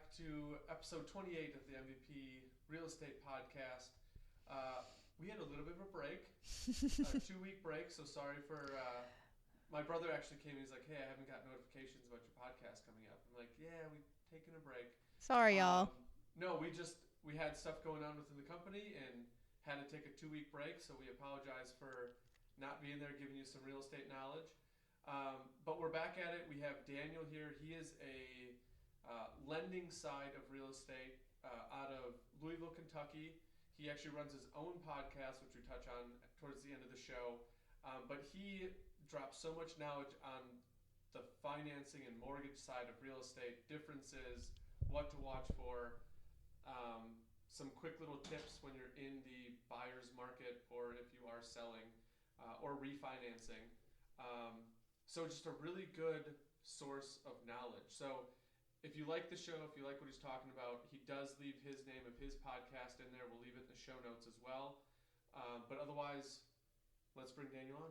back to episode 28 of the MVP Real Estate Podcast. We had a little bit of a break, a 2-week break, so sorry for... my brother actually came and he's like, hey, I haven't got notifications about your podcast coming up. I'm like, yeah, we've taken a break. Sorry, y'all. No, we had stuff going on within the company and had to take a 2-week break, so we apologize for not being there giving you some real estate knowledge. But we're back at it. We have Daniel here. He is a lending side of real estate out of Louisville, Kentucky. He actually runs his own podcast, which we touch on towards the end of the show. But he drops so much knowledge on the financing and mortgage side of real estate, differences, what to watch for, some quick little tips when you're in the buyer's market or if you are selling or refinancing. So just a really good source of knowledge. So if you like the show, if you like what he's talking about, he does leave his name of his podcast in there. We'll leave it in the show notes as well. But otherwise, let's bring Daniel on.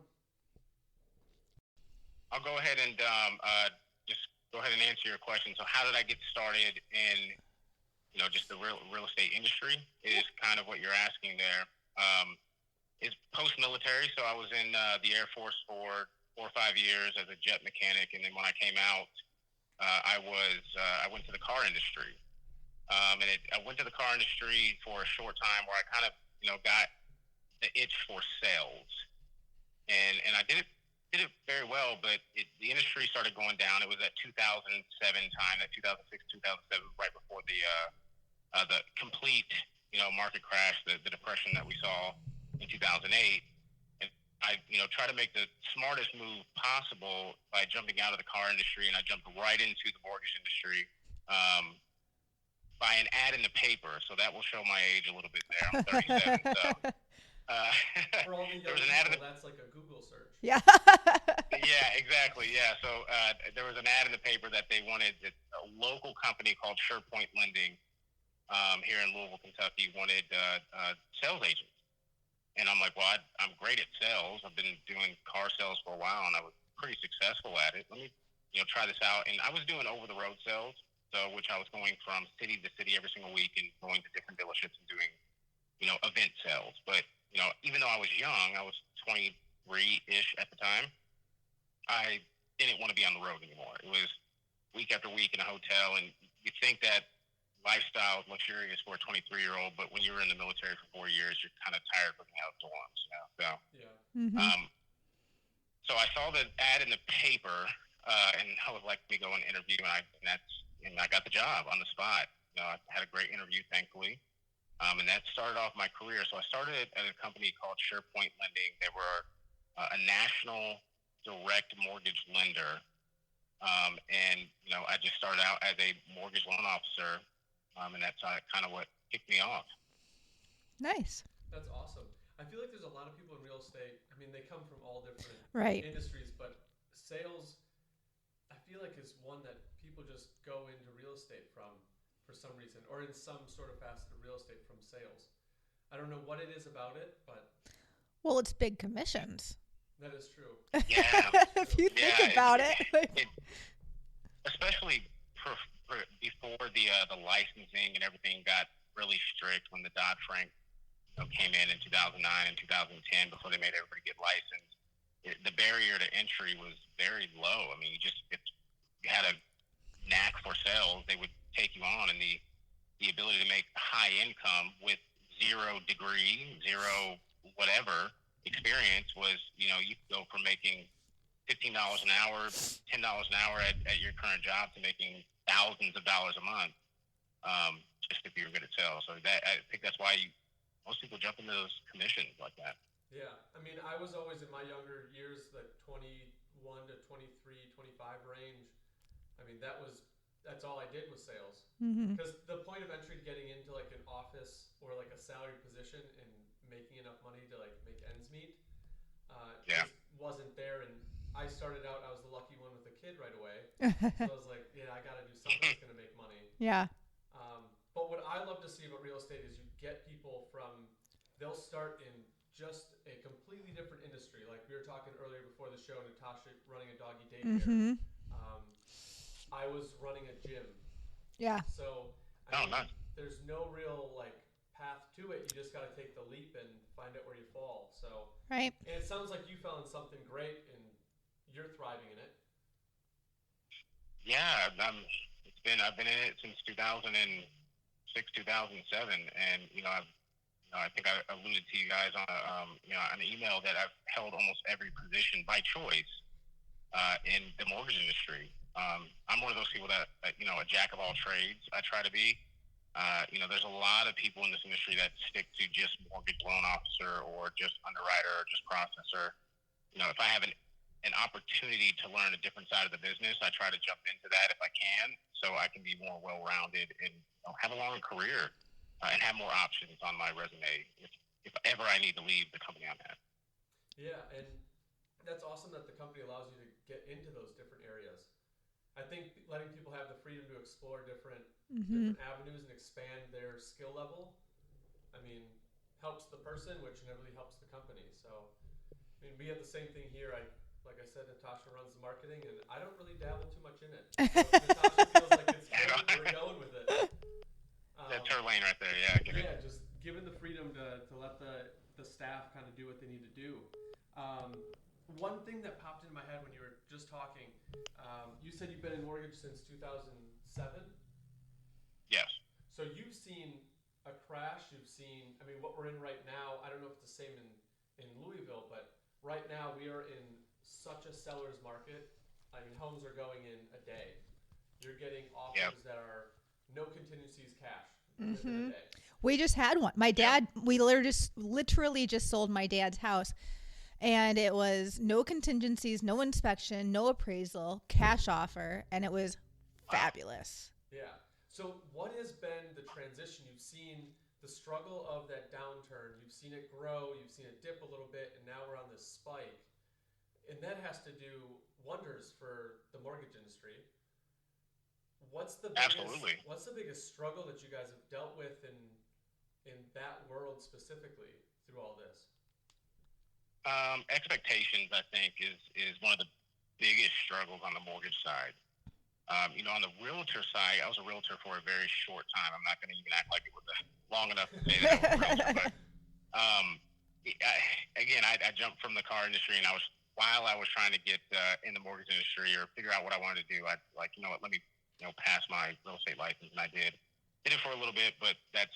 I'll go ahead and just go ahead and answer your question. So how did I get started in, just the real estate industry is kind of what you're asking there. It's post-military, so I was in the Air Force for 4 or 5 years as a jet mechanic, and then when I came out, I went to the car industry, and I went to the car industry for a short time where I kind of got the itch for sales, and I did it very well, but the industry started going down. It was that 2007 time, that 2006, 2007, right before the complete market crash, the depression that we saw in 2008. I try to make the smartest move possible by jumping out of the car industry, and I jumped right into the mortgage industry by an ad in the paper. So that will show my age a little bit there. I'm 37. So For all the there was young an ad people, that's like a Google search. Yeah. Yeah, exactly. Yeah. So there was an ad in the paper that they wanted a local company called SurePoint Lending here in Louisville, Kentucky, wanted sales agents. And I'm like, well, I'm great at sales. I've been doing car sales for a while, and I was pretty successful at it. Let me, try this out. And I was doing over-the-road sales, so which I was going from city to city every single week and going to different dealerships and doing, event sales. But, even though I was young, I was 23-ish at the time, I didn't want to be on the road anymore. It was week after week in a hotel, and you think that lifestyle is luxurious for a 23-year-old, but when you were in the military for 4 years, you're kind of tired looking out dorms, So, Yeah. Mm-hmm. So I saw the ad in the paper, and I was like, let me go and interview, and I got the job on the spot. I had a great interview, thankfully, and that started off my career. So I started at a company called SurePoint Lending. They were a national direct mortgage lender, and I just started out as a mortgage loan officer. And that's kind of what kicked me off. Nice. That's awesome. I feel like there's a lot of people in real estate. I mean, they come from all different industries, but sales, I feel like is one that people just go into real estate from for some reason, or in some sort of facet of real estate from sales. I don't know what it is about it, but... Well, it's big commissions. That is true. Yeah. If you think about it. Especially before the licensing and everything got really strict when the Dodd-Frank came in 2009 and 2010, before they made everybody get licensed, the barrier to entry was very low. I mean, if you had a knack for sales, they would take you on, and the ability to make high income with 0 degree, 0 whatever experience was, you could go from making $15 an hour, $10 an hour at your current job to making thousands of dollars a month, just if you were good at sales. So I think that's why most people jump into those commissions like that. Yeah. I mean, I was always in my younger years, like 21 to 23, 25 range. I mean, that's all I did was sales. Because the point of entry to getting into like an office or like a salaried position and making enough money to like make ends meet just wasn't there. And I started out, I was the lucky one with a kid right away. So I was like, yeah, I got to do something that's going to make money. Yeah. But what I love to see about real estate is you get people they'll start in just a completely different industry. Like we were talking earlier before the show, Natasha running a doggy daycare. Mm-hmm. I was running a gym. Yeah. So No, none. There's no real like path to it. You just got to take the leap and find out where you fall. So, Right. and it sounds like you found something great and you're thriving in it. Yeah, I've been in it since 2006, 2007, and I think I alluded to you guys on an email that I've held almost every position by choice in the mortgage industry. I'm one of those people that a jack of all trades. I try to be. There's a lot of people in this industry that stick to just mortgage loan officer or just underwriter or just processor. If I have an opportunity to learn a different side of the business, I try to jump into that if I can, so I can be more well-rounded and have a longer career and have more options on my resume if ever I need to leave the company I'm at. Yeah, and that's awesome that the company allows you to get into those different areas. I think letting people have the freedom to explore different avenues and expand their skill level, helps the person, which inevitably helps the company. So, we have the same thing here. Like I said, Natasha runs the marketing, and I don't really dabble too much in it. So Natasha feels like it's great, we're going with it. That's her lane right there, yeah. Yeah, just given the freedom to let the staff kind of do what they need to do. One thing that popped into my head when you were just talking, you said you've been in mortgage since 2007? Yes. So you've seen a crash, you've seen, what we're in right now, I don't know if it's the same in Louisville, but right now we are in such a seller's market. Homes are going in a day. You're getting offers that are no contingencies, cash within a day. We just had one. My dad, we literally just sold my dad's house, and it was no contingencies, no inspection, no appraisal, cash offer, and it was fabulous. Yeah. So what has been the transition? You've seen the struggle of that downturn. You've seen it grow. You've seen it dip a little bit, and now we're on this spike. And that has to do wonders for the mortgage industry. What's the biggest struggle that you guys have dealt with in that world specifically through all this? Expectations, I think, is one of the biggest struggles on the mortgage side. On the realtor side, I was a realtor for a very short time. I'm not going to even act like it was long enough to say that I was a realtor. But I jumped from the car industry, and while I was trying to get in the mortgage industry or figure out what I wanted to do, let me pass my real estate license, and I did. Did it for a little bit, but that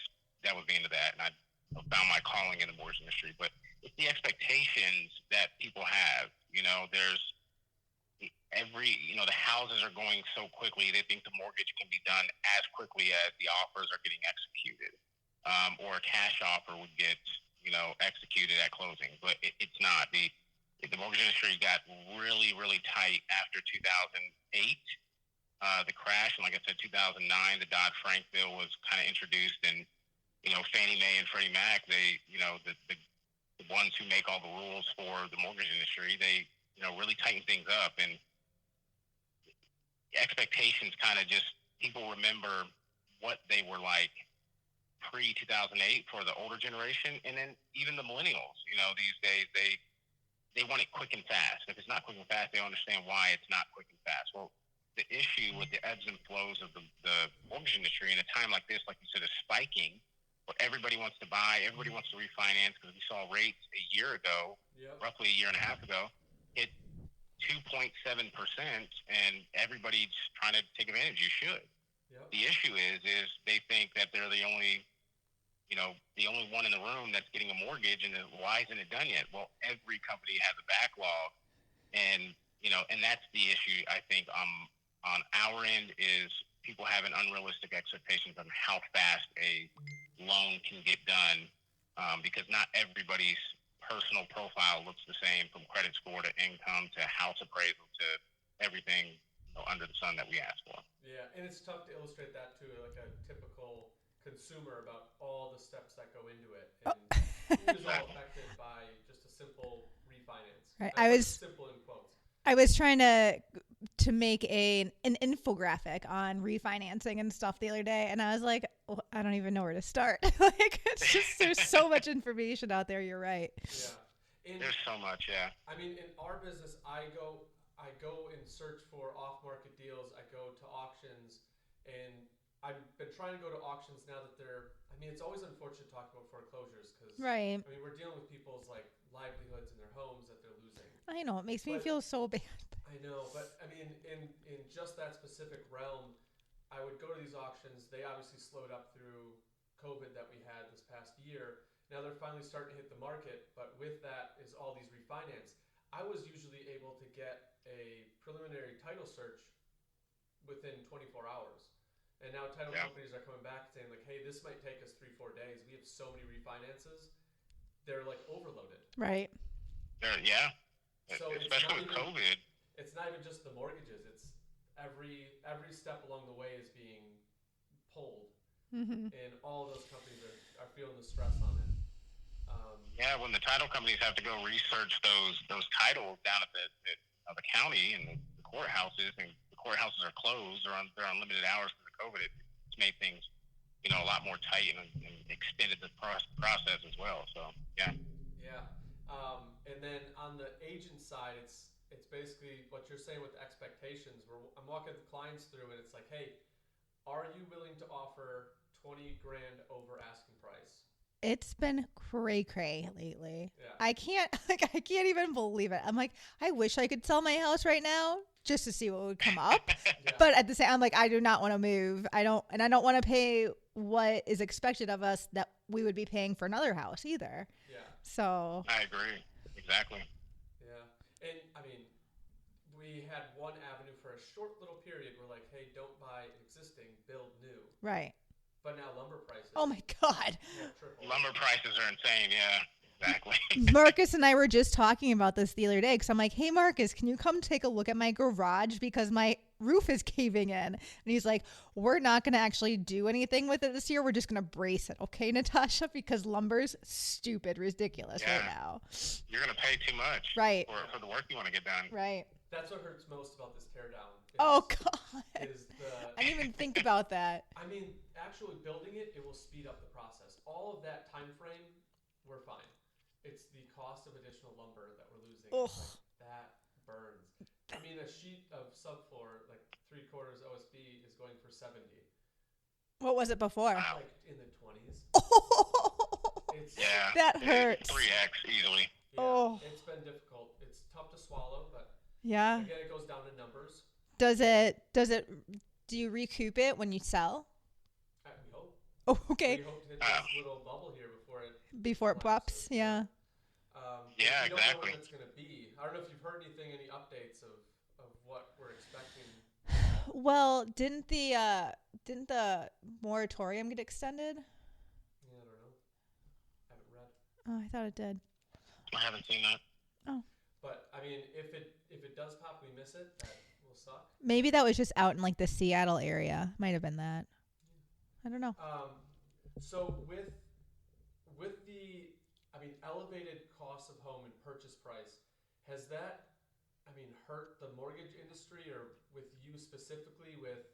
was the end of that, and I found my calling in the mortgage industry. But it's the expectations that people have. There's the houses are going so quickly, they think the mortgage can be done as quickly as the offers are getting executed, or a cash offer would get executed at closing, but it's not. The mortgage industry got really, really tight after 2008. The crash, and like I said, 2009, the Dodd-Frank bill was kind of introduced, and Fannie Mae and Freddie Mac, they the ones who make all the rules for the mortgage industry, they really tighten things up, and expectations kind of just, people remember what they were like pre-2008 for the older generation, and then even the millennials. These days they want it quick and fast. If it's not quick and fast, they don't understand why it's not quick and fast. Well, the issue with the ebbs and flows of the mortgage industry in a time like this, like you said, is spiking. But everybody wants to buy, everybody wants to refinance, because we saw rates a year ago, roughly a year and a half ago, hit 2.7%, and everybody's trying to take advantage. You should. Yep. The issue is they think that they're the only one in the room that's getting a mortgage, and why isn't it done yet? Well, every company has a backlog, and that's the issue. I think on our end is people having unrealistic expectations on how fast a loan can get done, because not everybody's personal profile looks the same, from credit score to income to house appraisal to everything under the sun that we ask for. Yeah, and it's tough to illustrate that to like a typical consumer about all the steps that go into it, and who is all affected by just a simple refinance. Right. Simple in quotes. I was trying to make an infographic on refinancing and stuff the other day, and I was like, I don't even know where to start. It's just, there's so much information out there. You're right. Yeah. There's so much, yeah. In our business, I go and search for off-market deals. I go to auctions, and I've been trying to go to auctions now that they're. I mean, it's always unfortunate talking about foreclosures because Right. I mean we're dealing with people's like livelihoods and their homes that they're losing. I know. It makes me But- feel so bad. I know, but I mean, in just that specific realm, I would go to these auctions. They obviously slowed up through COVID that we had this past year. Now they're finally starting to hit the market, but with that is all these refinance. I was usually able to get a preliminary title search within 24 hours. And now title companies are coming back saying like, hey, this might take us 3-4 days. We have so many refinances. They're like overloaded. Right. Yeah. So Especially with COVID. It's not even just the mortgages. It's every step along the way is being pulled. Mm-hmm. And all of those companies are feeling the stress on it. Yeah, when the title companies have to go research those titles down at the county and the courthouses, and the courthouses are closed, they're on limited hours because of COVID. It's made things, a lot more tight and extended the process as well. So yeah. Yeah. And then on the agent side, it's basically what you're saying with expectations. Where I'm walking the clients through, and it's like, hey, are you willing to offer $20,000 over asking price? It's been cray lately. Yeah. I can't even believe it. I'm like, I wish I could sell my house right now just to see what would come up. Yeah. But at the same, I'm like, I do not want to move. I don't want to pay what is expected of us that we would be paying for another house either. Yeah. So I agree. Exactly. Yeah. And I mean, we had one avenue for a short little period. We're like, hey, don't buy existing, build new. right. But now lumber prices. Oh my God. have tripled. Lumber prices are insane. Yeah. Exactly. Marcus and I were just talking about this the other day because I'm like, hey, Marcus, can you come take a look at my garage because my roof is caving in? And he's like, we're not going to actually do anything with it this year. We're just going to brace it. Okay, Natasha, because lumber's stupid, ridiculous right now. You're going to pay too much Right. for the work you want to get done. Right. That's what hurts most about this teardown. Oh, God. Is I didn't even think about that. I mean, actually building it will speed up the process. All of that time frame, we're fine. It's the cost of additional lumber that we're losing. Ugh. Like, that burns. I mean, a sheet of subfloor, like 3/4 OSB, is going for $70. What was it before? Wow. Like in the 20s. It's, Yeah. That hurts. 3x easily. Yeah, Oh. It's been difficult. It's tough to swallow, but Yeah. again, it goes down to numbers. Do you recoup it when you sell? We hope. Oh, okay. We hope to hit this little bubble here Before it pops. Yeah. Yeah, we don't know exactly. when it's going to be. I don't know if you've heard any updates of what we're expecting. Well, didn't the moratorium get extended? Yeah, I don't know. Haven't read. Oh, I thought it did. I haven't seen that. But I mean, if it does pop, we miss it. That will suck. Maybe that was just out in like the Seattle area. Might have been that. I don't know. So with the elevated cost of home and purchase price, has that hurt the mortgage industry, or with you specifically with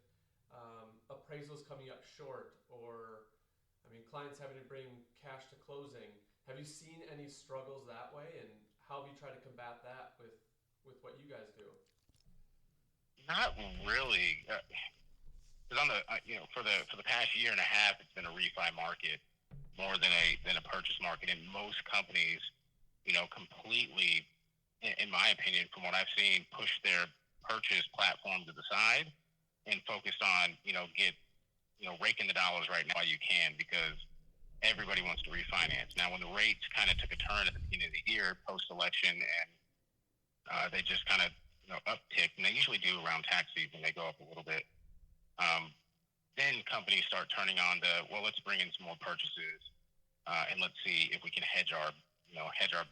appraisals coming up short, or clients having to bring cash to closing? Have you seen any struggles that way, and how have you tried to combat that with what you guys do? Not really. Because on the for the past year and a half, it's been a refi market more than a purchase market, and most companies, completely, in my opinion, from what I've seen, push their purchase platform to the side and focus on raking the dollars right now while you can, because everybody wants to refinance. Now, when the rates kind of took a turn at the beginning of the year, post-election, and they just kind of uptick, and they usually do around tax season, they go up a little bit. Then companies start turning on let's bring in some more purchases, and let's see if we can hedge our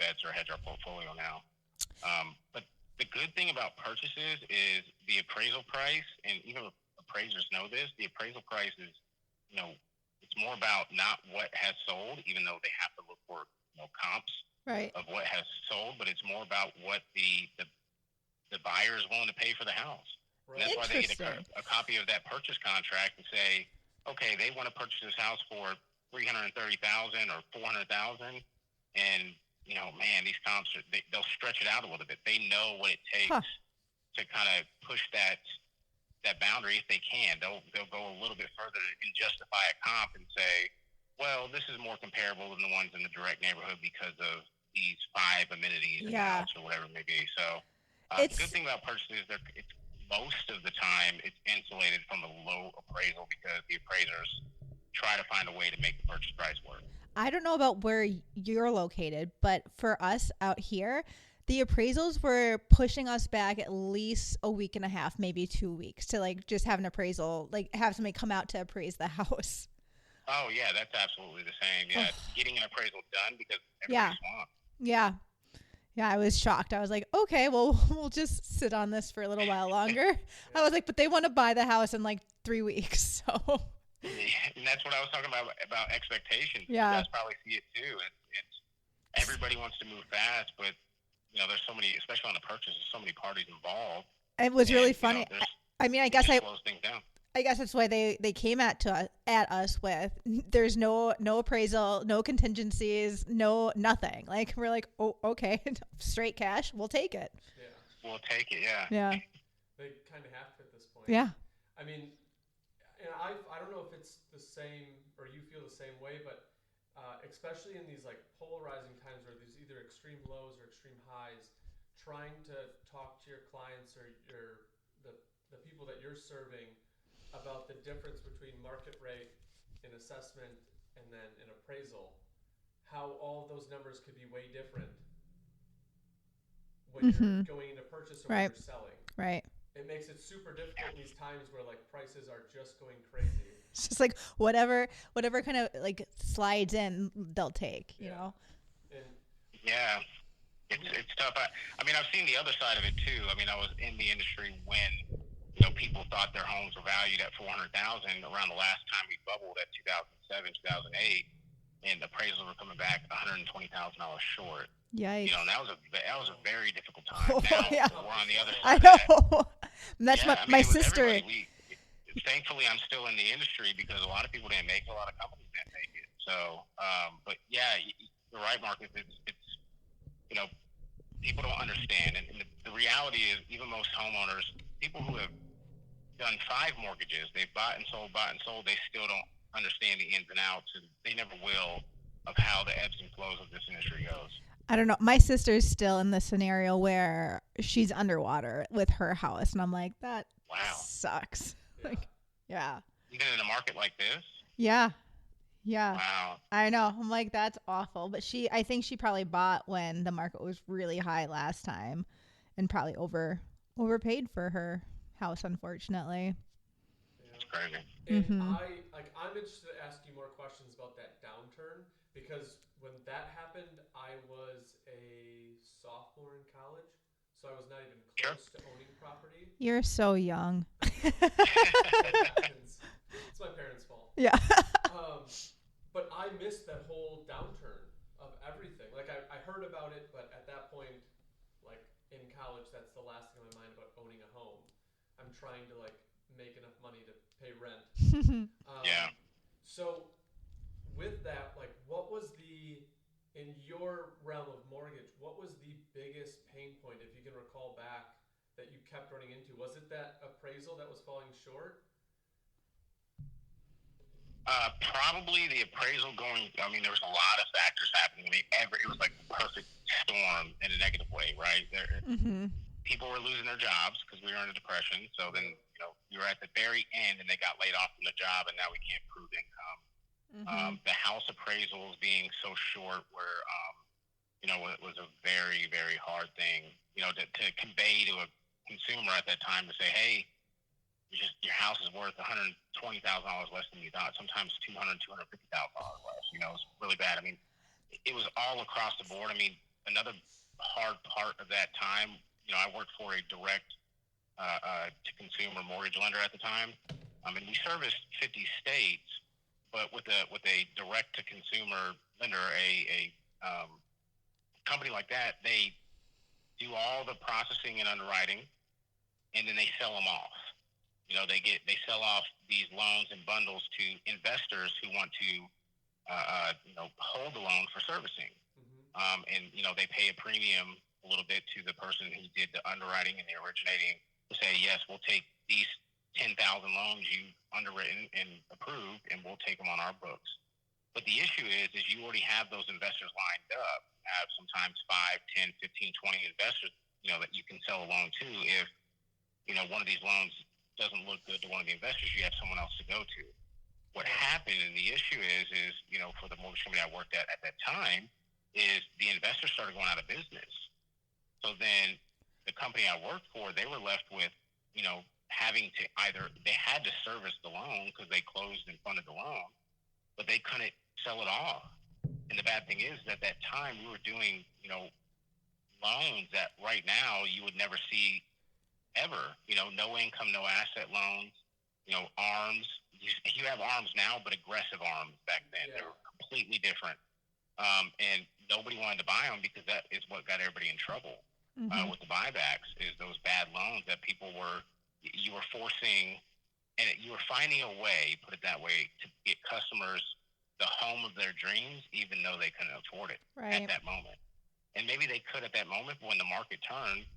bets or hedge our portfolio now. But the good thing about purchases is the appraisal price, and even appraisers know this, the appraisal price is, it's more about not what has sold, even though they have to look for comps Right. of what has sold, but it's more about what the buyer is willing to pay for the house. Right. And that's why they get Interesting. a copy of that purchase contract and say, okay, they want to purchase this house for $330,000 or $400,000, and man, these comps they'll stretch it out a little bit. They know what it takes to kind of push that that boundary if they can. They'll go a little bit further and justify a comp and say, well, this is more comparable than the ones in the direct neighborhood because of these 5 amenities in the house or whatever it may be. So the good thing about purchases, it's most of the time it's insulated from a low appraisal because the appraisers try to find a way to make the purchase price work. I don't know about where you're located, but for us out here, the appraisals were pushing us back at least a week and a half, maybe 2 weeks to like just have an appraisal, like have somebody come out to appraise the house. Oh yeah, that's absolutely the same. Yeah, getting an appraisal done because everybody's swamped. Yeah. Yeah, I was shocked. I was like, okay, well, we'll just sit on this for a little while longer. I was like, but they want to buy the house in like 3 weeks, so. And that's what I was talking about expectations. Yeah. You guys probably see it too. It's everybody wants to move fast, but you know, there's so many, especially on the purchase, there's so many parties involved. It was really funny. You know, I mean, I guess slows things down. I guess that's why they came at us with there's no appraisal, no contingencies, no nothing. Like we're like, oh, okay, straight cash, we'll take it. Yeah, we'll take it. Yeah. Yeah. They kind of have to at this point. Yeah. I mean, and I don't know if it's the same or you feel the same way, but especially in these like polarizing times where there's either extreme lows or extreme highs, trying to talk to your clients or the people that you're serving about the difference between market rate and assessment and then an appraisal, how all of those numbers could be way different when you're going into purchase or when you're selling. Right. It makes it super difficult in these times where like prices are just going crazy. It's just like whatever kind of like slides in, they'll take, you know? And yeah, it's tough. I mean, I've seen the other side of it too. I mean, I was in the industry when, you know, people thought their homes were valued at $400,000 around the last time we bubbled at 2007, 2008, and appraisals were coming back $120,000 short. Yikes. You know, and that was a very difficult time. Now we're on the other I side. know. That's my sister. Thankfully, I'm still in the industry because a lot of people didn't make it. A lot of companies didn't make it. So, but yeah, you're right, Marcus. It's you know, people don't understand, and the reality is, even most homeowners, people who have done 5 mortgages, they've bought and sold, they still don't understand the ins and outs, and they never will, of how the ebbs and flows of this industry goes. I don't know. My sister's still in the scenario where she's underwater with her house, and I'm like, that sucks. Yeah. Like, yeah. Even in a market like this? Yeah. Yeah. Wow. I know. I'm like, that's awful. But I think she probably bought when the market was really high last time and probably overpaid for her house, unfortunately. That's crazy. And I'm interested to ask you more questions about that downturn because when that happened, I was a sophomore in college, so I was not even close to owning property. You're so young. It's my parents' fault. Yeah. But I missed that whole downturn of everything. Like I heard about it, but at that point, like in college, that's the last thing on my mind about owning a home. I'm trying to like make enough money to pay rent. Yeah. So with that, like what was in your realm of mortgage, what was the biggest pain point, if you can recall back, that you kept running into? Was it that appraisal that was falling short? Probably the appraisal going. I mean, there was a lot of factors happening. I mean, it was like the perfect storm in a negative way, right? People were losing their jobs because we were in a depression. So then, you know, you were at the very end and they got laid off from the job, and now we can't prove income. The house appraisals being so short were, you know, it was a very, very hard thing, you know, to convey to a consumer at that time to say, hey, your house is worth $120,000 less than you thought. Sometimes $250,000 less. You know, it's really bad. I mean, it was all across the board. I mean, another hard part of that time, you know, I worked for a direct to consumer mortgage lender at the time. I mean, we serviced 50 states, but with a direct to consumer lender, a company like that, they do all the processing and underwriting, and then they sell them off. You know, they sell off these loans in bundles to investors who want to, you know, hold the loan for servicing. And, you know, they pay a premium a little bit to the person who did the underwriting and the originating to say, yes, we'll take these 10,000 loans you've underwritten and approved, and we'll take them on our books. But the issue is you already have those investors lined up. Have sometimes 5, 10, 15, 20 investors, that you can sell a loan to. If, one of these loans doesn't look good to one of the investors, you have someone else to go to. What happened, and the issue is, for the mortgage company I worked at that time, is the investors started going out of business. So then the company I worked for, they were left with, having to they had to service the loan because they closed and funded the loan, but they couldn't sell it off. And the bad thing is, at that time, we were doing, loans that right now you would never see ever. No income, no asset loans, ARMs. You have ARMs now, but aggressive ARMs back then. Yeah. They were completely different. And nobody wanted to buy them because that is what got everybody in trouble with the buybacks, is those bad loans that you were forcing, and you were finding a way, put it that way, to get customers the home of their dreams, even though they couldn't afford it at that moment. And maybe they could at that moment, but when the market turned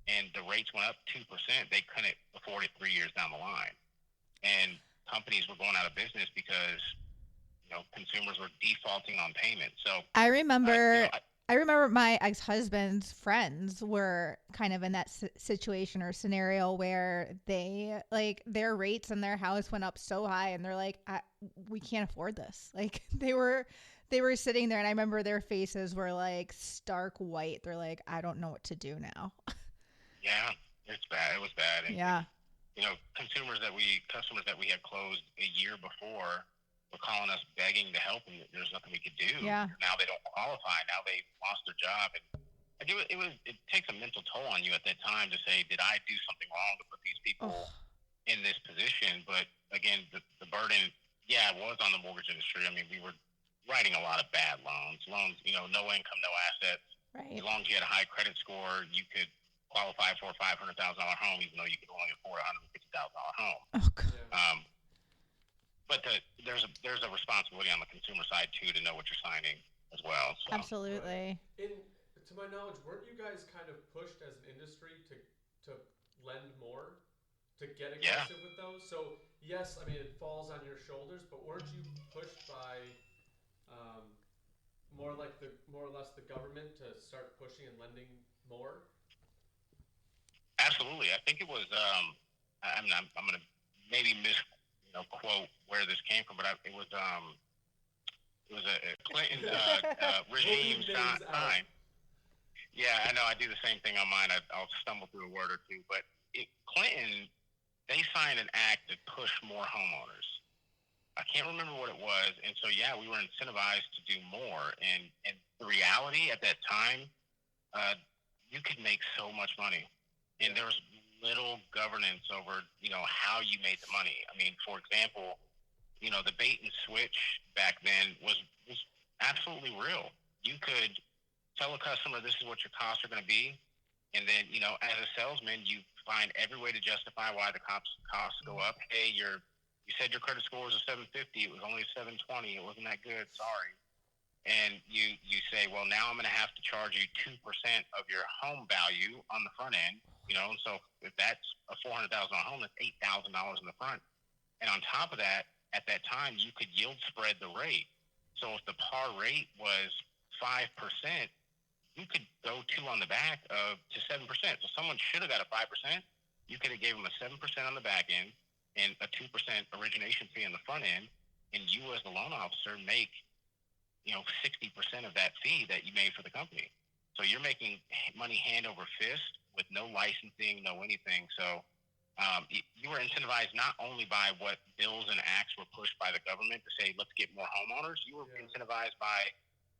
and the rates went up 2%, they couldn't afford it 3 years down the line. And companies were going out of business because, consumers were defaulting on payment. So I remember my ex-husband's friends were kind of in that situation or scenario where they, like, their rates in their house went up so high, and they're like, we can't afford this. Like, they were sitting there, and I remember their faces were like stark white. They're like, I don't know what to do now. Yeah, it's bad. It was bad. And, customers that we had closed a year before were calling us begging to help, and there's nothing we could do. Yeah. Now they don't qualify. Now they lost their job, and it takes a mental toll on you at that time to say, did I do something wrong to put these people in this position? But again, the burden, it was on the mortgage industry. I mean, we were writing a lot of bad loans, no income, no assets. Right. As long as you had a high credit score, you could qualify for a $500,000 home, even though you could only afford a $150,000 home. Oh, God. But there's a responsibility on the consumer side too to know what you're signing as well. So. Absolutely. Right. To my knowledge, weren't you guys kind of pushed as an industry to lend more, to get aggressive with those? So yes, I mean, it falls on your shoulders, but weren't you pushed by more or less the government to start pushing and lending more? Absolutely. I think it was. I'm going to maybe quote where this came from, but it was a Clinton regime time. Yeah, I know. I do the same thing on mine. I'll stumble through a word or two, but Clinton, they signed an act to push more homeowners. I can't remember what it was, and so we were incentivized to do more. And the reality at that time, you could make so much money, and there was little governance over how you made the money. I mean, for example, the bait and switch back then was absolutely real. You could tell a customer this is what your costs are going to be, and then as a salesman, you find every way to justify why the costs go up. Hey, you said your credit score was a 750. It was only a 720. It wasn't that good. Sorry. And you say, well, now I'm going to have to charge you 2% of your home value on the front end. And so if that's a $400,000 home, that's $8,000 in the front. And on top of that, at that time, you could yield spread the rate. So if the par rate was 5%, you could go 2 on the back to 7%. So someone should have got a 5%. You could have gave them a 7% on the back end and a 2% origination fee on the front end. And you as the loan officer make, 60% of that fee that you made for the company. So you're making money hand over fist with no licensing, no anything. So you were incentivized not only by what bills and acts were pushed by the government to say, let's get more homeowners. You were incentivized by,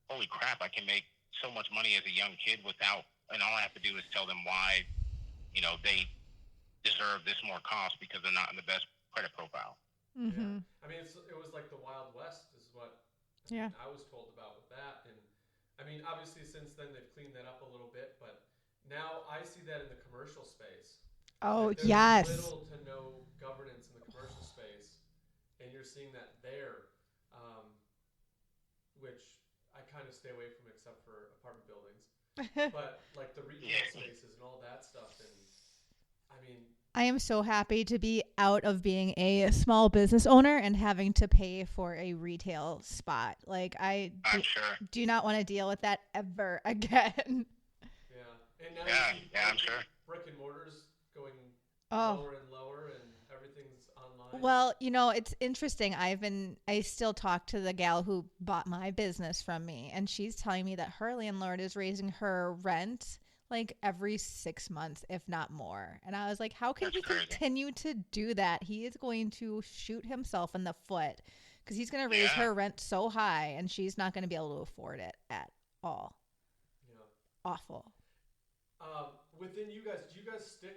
holy crap, I can make so much money as a young kid and all I have to do is tell them why, they deserve this more cost because they're not in the best credit profile. Mm-hmm. Yeah. I mean, it was like the Wild West is what I was told about with that. And I mean, obviously since then they've cleaned that up a little bit, but now I see that in the commercial space. Oh, there's yes. Little to no governance in the commercial space, and you're seeing that there, which I kind of stay away from except for apartment buildings. But like the retail spaces and all that stuff, and I mean, I am so happy to be out of being a small business owner and having to pay for a retail spot. Like I'm sure. do not want to deal with that ever again. Yeah, and now I'm sure. brick and mortars going Oh. lower and lower, and everything's online. Well, it's interesting. I still talk to the gal who bought my business from me, and she's telling me that her landlord is raising her rent like every 6 months, if not more. And I was like, how can That's he crazy. continue to do that? He is going to shoot himself in the foot because he's going to raise Yeah. her rent so high, and she's not going to be able to afford it at all. Yeah. Awful. Within you guys, do you guys stick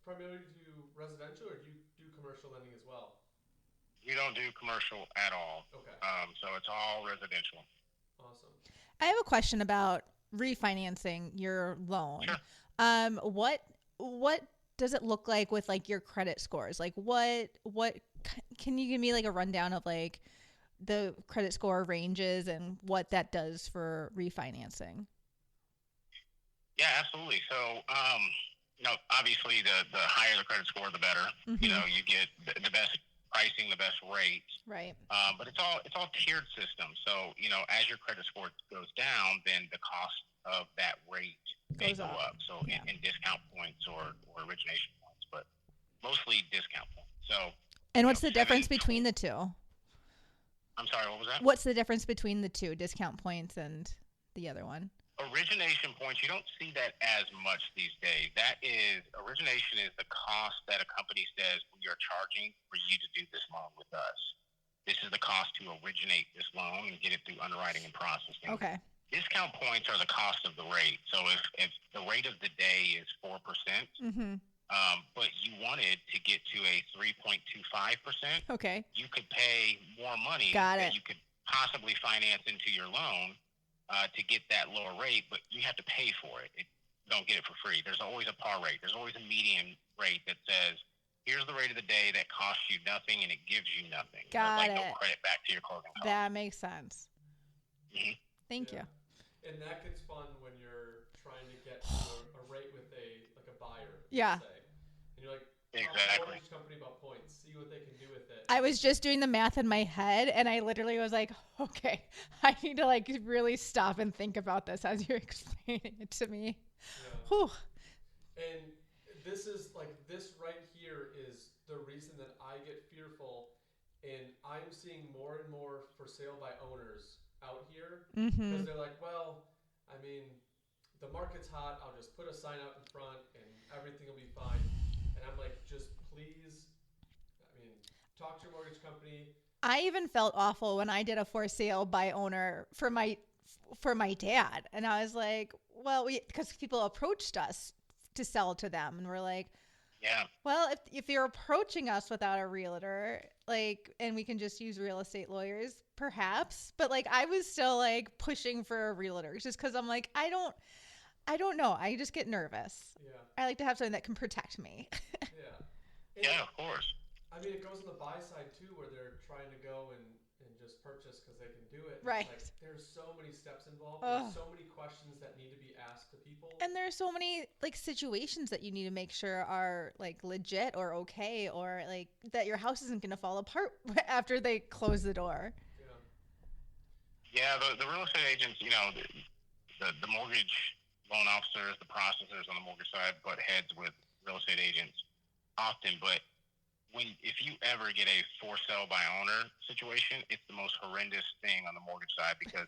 primarily to residential, or do you do commercial lending as well? We don't do commercial at all. Okay. So it's all residential. Awesome. I have a question about refinancing your loan. Sure. What does it look like with like your credit scores? Like what can you give me like a rundown of like the credit score ranges and what that does for refinancing? Yeah, absolutely. So, obviously the higher the credit score, the better. Mhm. You get the best pricing, the best rate. Right. But it's all tiered system. So, as your credit score goes down, then the cost of that rate may Goes go up. up. So Yeah. in discount points or origination points, but mostly discount points. So, And what's the 7, difference between the two? I'm sorry, what was that? What's the difference between the two, discount points and the other one? Origination points, you don't see that as much these days. Origination is the cost that a company says we are charging for you to do this loan with us. This is the cost to originate this loan and get it through underwriting and processing. Okay. Discount points are the cost of the rate. So if the rate of the day is 4%, Mhm. but you wanted to get to a 3.25%, Okay. you could pay more money Got that it. you could possibly finance into your loan to get that lower rate, but you have to pay for it. You don't get it for free. There's always a par rate. There's always a median rate that says, here's the rate of the day that costs you nothing and it gives you nothing. Got like it. no credit back to your closing costs. That makes sense. Mhm. Thank you. And that gets fun when you're trying to get to a rate with a buyer. Yeah. Let's say. And you're like, Exactly. mortgage company about points. See what they can do with it. I was just doing the math in my head, and I literally was like, okay, I need to like really stop and think about this as you're explaining it to me. Yeah. Whew. And this right here is the reason that I get fearful, and I'm seeing more and more for sale by owners out here Mm-hmm. because they're like, well, I mean, the market's hot. I'll just put a sign out in front, and everything will be fine. And I'm like, just please, I mean, talk to your mortgage company. I even felt awful when I did a for sale by owner for my dad, and I was like, well, because people approached us to sell to them, and we're like, Yeah. well, if you're approaching us without a realtor, like, and we can just use real estate lawyers, perhaps, but like I was still like pushing for a realtor just because I'm like, I don't know, I just get nervous. Yeah. I like to have something that can protect me. Yeah. And Yeah, of course. I mean, it goes on the buy side too, where they're trying to go and just purchase because they can do it. Right. It's like, there's so many steps involved. Ugh. There's so many questions that need to be asked to people. And there's so many like situations that you need to make sure are like legit or okay, or like that your house isn't going to fall apart after they close the door. Yeah, the real estate agents, the mortgage loan officers, the processors on the mortgage side butt heads with real estate agents often, but if you ever get a for sale by owner situation, it's the most horrendous thing on the mortgage side because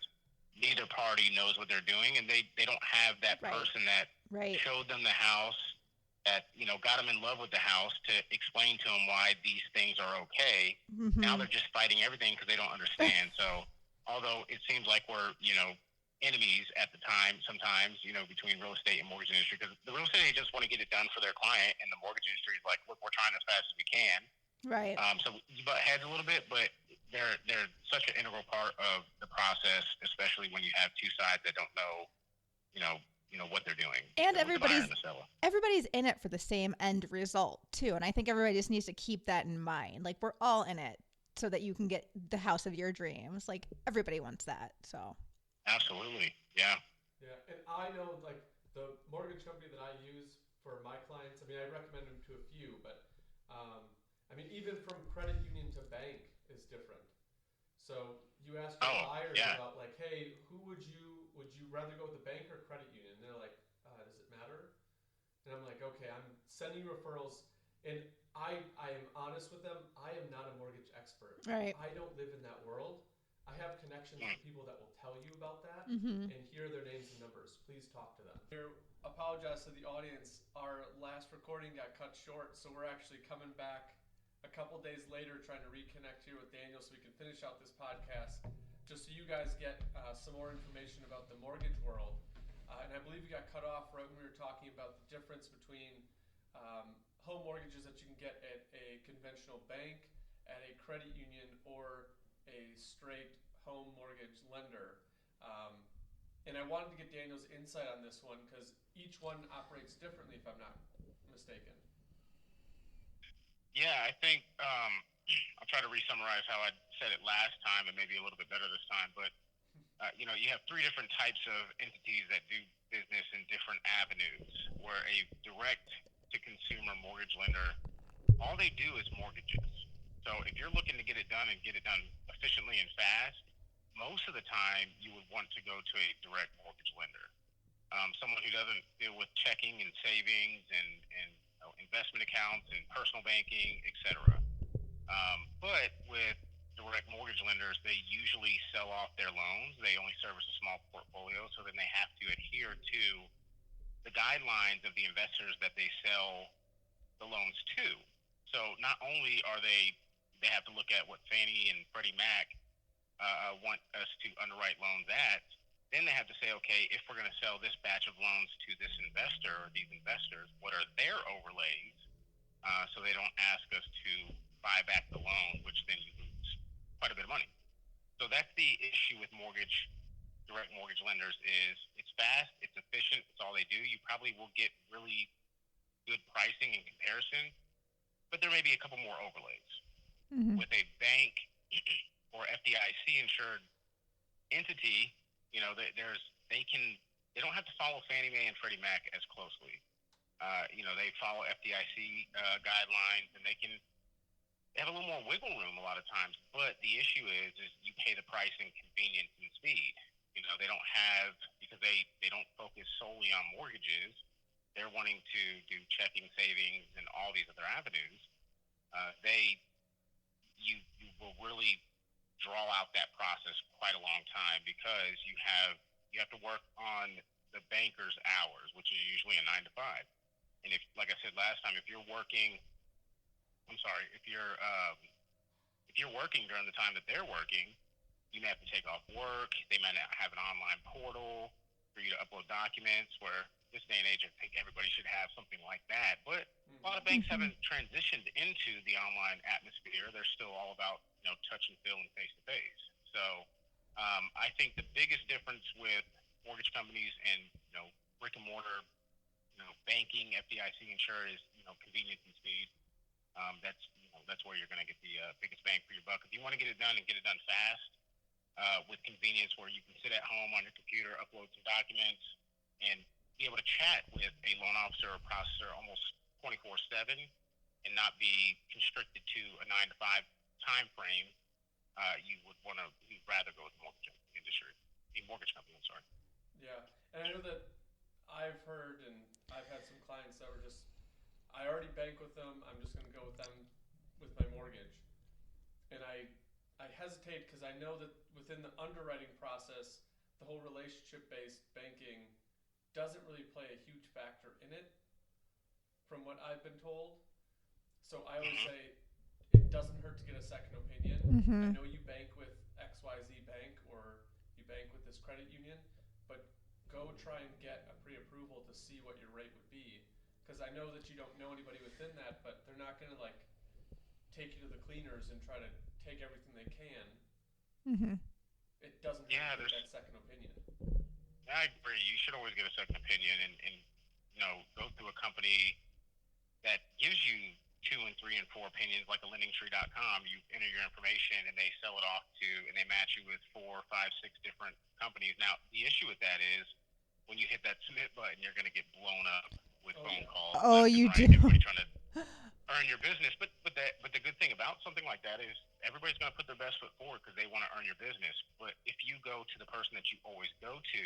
neither party knows what they're doing, and they don't have that Right. person that Right. showed them the house, that got them in love with the house to explain to them why these things are okay. Mm-hmm. Now they're just fighting everything because they don't understand. So although it seems like we're enemies at the time sometimes, between real estate and mortgage industry, because the real estate agents want to get it done for their client, and the mortgage industry is like, look, we're trying as fast as we can. Right. So you butt heads a little bit, but they're such an integral part of the process, especially when you have two sides that don't know, what they're doing. And the buyer everybody's and the seller. everybody's in it for the same end result too, and I think everybody just needs to keep that in mind. Like we're all in it so that you can get the house of your dreams. Like everybody wants that. So Absolutely, yeah. Yeah, and I know like the mortgage company that I use, for my clients. I mean, I recommend them to a few, but I mean, even from credit union to bank is different. So you ask your buyers about like, hey, would you rather go with the bank or credit union? And they're like, does it matter? And I'm like, okay, I'm sending referrals, and I am honest with them. I am not a mortgage expert. Right. I don't live in that world. I have connections to people that will tell you about that, Mm-hmm. and here are their names and numbers. Please talk to them. Apologize to the audience. Our last recording got cut short, so we're actually coming back a couple days later trying to reconnect here with Daniel so we can finish out this podcast, just so you guys get some more information about the mortgage world. And I believe we got cut off right when we were talking about the difference between home mortgages that you can get at a conventional bank, at a credit union, or a straight home mortgage lender. And I wanted to get Daniel's insight on this one because each one operates differently, if I'm not mistaken. Yeah, I think I'll try to re-summarize how I said it last time and maybe a little bit better this time. But, you know, you have three different types of entities that do business in different avenues, where a direct-to-consumer mortgage lender, all they do is mortgages. So if you're looking to get it done and get it done efficiently and fast, most of the time you would want to go to a direct mortgage lender. Someone who doesn't deal with checking and savings and investment accounts and personal banking, etc. But with direct mortgage lenders, they usually sell off their loans. They only service a small portfolio, so then they have to adhere to the guidelines of the investors that they sell the loans to. So not only are they have to look at what Fannie and Freddie Mac want us to underwrite loans at, then they have to say, okay, if we're going to sell this batch of loans to this investor or these investors, what are their overlays? So they don't ask us to buy back the loan, which then you lose quite a bit of money. So that's the issue with direct mortgage lenders is it's fast, it's efficient, it's all they do. You probably will get really good pricing in comparison, but there may be a couple more overlays. Mm-hmm. With a bank or FDIC insured entity, you know, they don't have to follow Fannie Mae and Freddie Mac as closely. You know, they follow FDIC guidelines, and they have a little more wiggle room a lot of times. But the issue is you pay the price in convenience and speed. You know, they don't have, because they don't focus solely on mortgages. They're wanting to do checking, savings, and all these other avenues. You will really draw out that process quite a long time because you have to work on the banker's hours, which is usually a 9 to 5. And if, like I said last time, if you're working during the time that they're working, you may have to take off work. They might not have an online portal for you to upload documents, where this day and age, I think everybody should have something like that. But a lot of banks haven't transitioned into the online atmosphere. They're still all about, you know, touch and feel and face-to-face. So I think the biggest difference with mortgage companies and, you know, brick and mortar, you know, banking, FDIC insured is, you know, convenience and speed. That's where you're going to get the biggest bang for your buck. If you want to get it done and get it done fast, with convenience, where you can sit at home on your computer, upload some documents, and be able to chat with a loan officer or processor almost 24/7, and not be constricted to a 9 to 5 time frame, you'd rather go with the mortgage company. I'm sorry. Yeah, and I know that I've heard, and I've had some clients that were just, I already bank with them. I'm just going to go with them with my mortgage, and I hesitate because I know that within the underwriting process, the whole relationship-based banking doesn't really play a huge factor in it, from what I've been told. So I always say it doesn't hurt to get a second opinion. Mm-hmm. I know you bank with XYZ Bank or you bank with this credit union, but go try and get a pre-approval to see what your rate would be. Because I know that you don't know anybody within that, but they're not going to like take you to the cleaners and try to take everything they can. Mm-hmm. It doesn't hurt to get that second opinion. I agree. You should always get a second opinion and you know, go through a company that gives you 2 and 3 and 4 opinions, like a lendingtree.com. You enter your information and they sell it off and they match you with 4, 5, 6 different companies. Now, the issue with that is when you hit that submit button, you're going to get blown up with phone calls. Oh, you right? do. Everybody trying to earn your business. But the good thing about something like that is everybody's going to put their best foot forward because they want to earn your business. But if you go to the person that you always go to,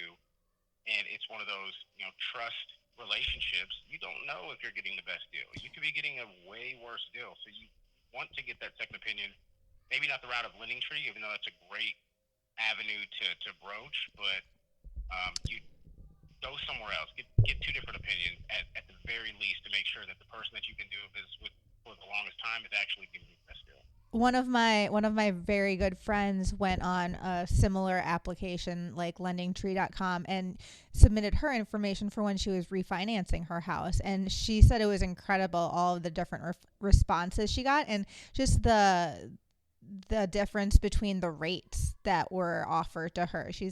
and it's one of those, trust relationships, you don't know if you're getting the best deal. You could be getting a way worse deal. So you want to get that second opinion. Maybe not the route of Lending Tree, even though that's a great avenue to broach, but you go somewhere else. Get two different opinions at the very least to make sure that the person that you've been doing business with for the longest time is actually giving you the best deal. One of my very good friends went on a similar application like lendingtree.com and submitted her information for when she was refinancing her house, and she said it was incredible, all of the different responses she got, and just the difference between the rates that were offered to her. She